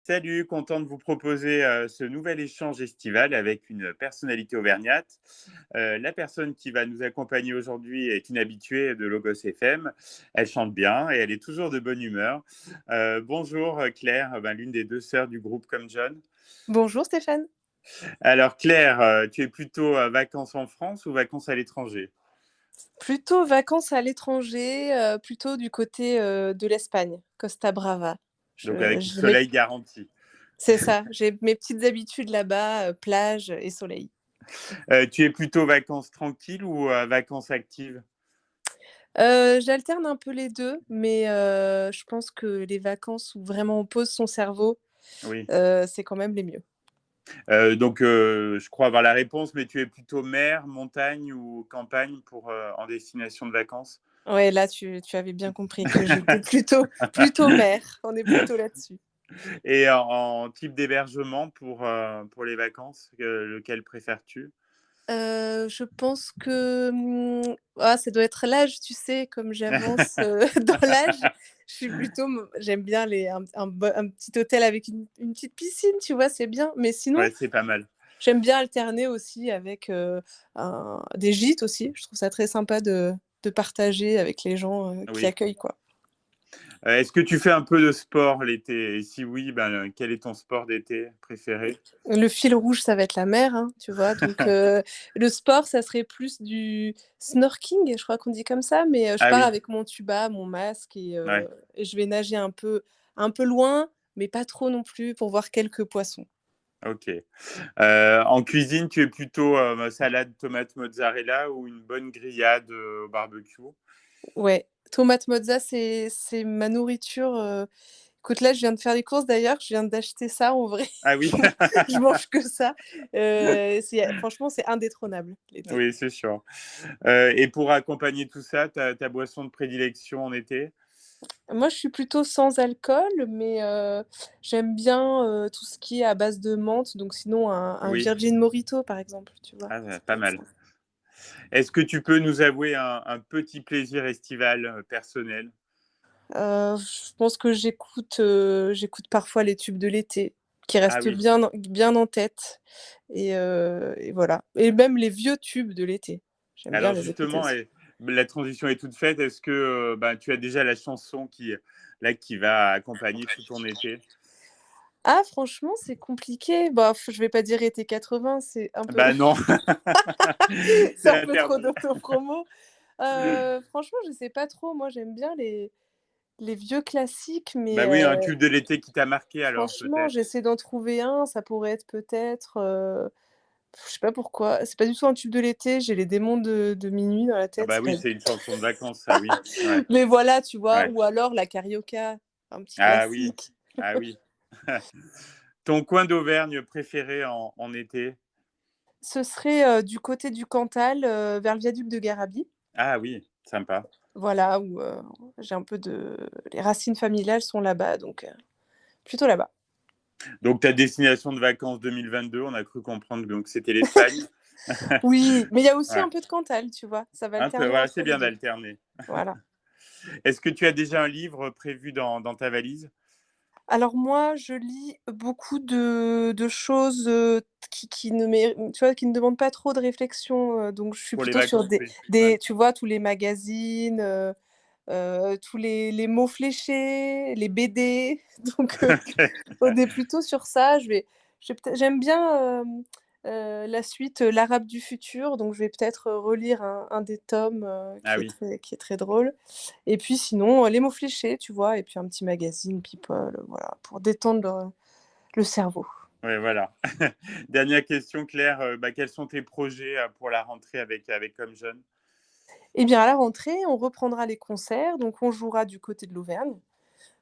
Salut, content de vous proposer ce nouvel échange estival avec une personnalité auvergnate. La personne qui va nous accompagner aujourd'hui est une habituée de Logos FM. Elle chante bien et elle est toujours de bonne humeur. Bonjour Claire, l'une des deux sœurs du groupe Comme John. Bonjour Stéphane. Alors Claire, tu es plutôt vacances en France ou vacances à l'étranger? Plutôt vacances à l'étranger, plutôt du côté, de l'Espagne, Costa Brava. Donc Je avec le j'ai mes soleil garanti. C'est ça, j'ai mes petites habitudes là-bas, plage et soleil. Tu es plutôt vacances tranquilles ou vacances actives? J'alterne un peu les 2, mais je pense que les vacances où vraiment on pose son cerveau, Oui. c'est quand même les mieux. Je crois avoir la réponse, mais tu es plutôt mer, montagne ou campagne pour, en destination de vacances? Ouais, là tu avais bien compris que j'étais plutôt mer, on est plutôt là-dessus. Et en type d'hébergement pour les vacances, lequel préfères-tu? Je pense que, ça doit être l'âge, tu sais, comme j'avance, dans l'âge, je suis plutôt j'aime bien un petit hôtel avec une petite piscine, tu vois? C'est bien. Mais sinon, Ouais, c'est pas mal. j'aime bien alterner aussi avec, des gîtes aussi. Je trouve ça très sympa de partager avec les gens, qui Oui. accueillent, quoi. Est-ce que tu fais un peu de sport l'été? Et si oui, quel est ton sport d'été préféré? Le fil rouge, ça va être la mer, hein, tu vois? Donc le sport, ça serait plus du snorking, je crois qu'on dit comme ça, mais je Ah pars oui, avec mon tuba, mon masque ouais, et je vais nager un peu loin, mais pas trop non plus pour voir quelques poissons. OK. En cuisine, tu es plutôt, salade tomate mozzarella ou une bonne grillade, au barbecue? Ouais, tomate mozza, c'est ma nourriture, écoute, là, je viens de faire les courses d'ailleurs, je viens d'acheter ça en vrai, Ah oui. je mange que ça, franchement, c'est indétrônable l'été. Oui, c'est sûr. Et pour accompagner tout ça, ta boisson de prédilection en été? Moi, je suis plutôt sans alcool, mais j'aime bien, tout ce qui est à base de menthe, donc sinon un Oui, Virgin Mojito, par exemple, tu vois? Ça pas peut être mal. ça. Est-ce que tu peux nous avouer un petit plaisir estival, personnel? Je pense que j'écoute parfois les tubes de l'été, qui Ah restent oui. bien en tête et voilà, et même les vieux tubes de l'été. J'aime bien Alors les écouter justement aussi. la transition est toute faite. Est-ce que, tu as déjà la chanson qui va accompagner tout ton été? Ah franchement, c'est compliqué. Bah, je vais pas dire été 80, c'est un peu Bah non, c'est c'est un peu trop interdit. d'auto-promo. Franchement, je sais pas trop. Moi, j'aime bien les vieux classiques, Bah mais oui, un tube de l'été qui t'a marqué alors franchement, peut-être? j'essaie d'en trouver un. Ça pourrait être peut-être, je sais pas pourquoi, c'est pas du tout un tube de l'été, j'ai les démons de minuit dans la Ah tête, bah c'est pas oui, c'est une chanson de vacances ça, oui. Ouais, mais voilà, tu vois? ouais. Ou alors la carioca, un petit Ah oui, classique. ah oui. Ton coin d'Auvergne préféré en été? Ce serait, du côté du Cantal, vers le viaduc de Garabi. Ah oui, sympa. Voilà, où, j'ai un peu les racines familiales sont là-bas, donc plutôt là-bas. Donc ta destination de vacances 2022, on a cru comprendre donc c'était l'Espagne? Oui, mais il y a aussi Ouais, un peu de Cantal, tu vois? Ça va un peu, alterner voilà, c'est entre les bien 2. d'alterner. Voilà. Est-ce que tu as déjà un livre prévu dans ta valise? Alors moi, je lis beaucoup de choses, tu vois, qui ne demandent pas trop de réflexion, donc je suis Pour les plutôt sur vacances, oui. Ouais. tu vois, tous les magazines, tous les mots fléchés, les BD, donc OK. on est plutôt sur ça. J'aime bien, la suite, L'Arabe du futur, donc je vais peut-être, relire un des tomes, Ah oui, qui est très drôle et puis sinon, les mots fléchés, tu vois? Et puis un petit magazine People, voilà, pour détendre le cerveau. ouais, voilà. Dernière question Claire, quels sont tes projets, pour la rentrée avec Comme Jeune? Et bien à la rentrée, on reprendra les concerts, donc on jouera du côté de l'Auvergne.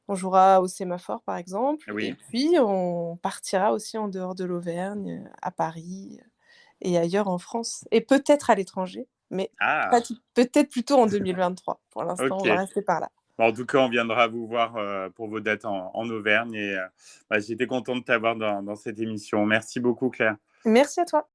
On jouera au Sémaphore, par exemple, et Oui. puis on partira aussi en dehors de l'Auvergne, à Paris, et ailleurs en France et peut-être à l'étranger, mais pas Ah! tout peut-être plutôt en 2023. Pour l'instant, on va OK. rester par là. En tout cas, on viendra vous voir, pour vos dates en Auvergne et j'étais content de t'avoir dans cette émission. Merci beaucoup Claire. Merci à toi.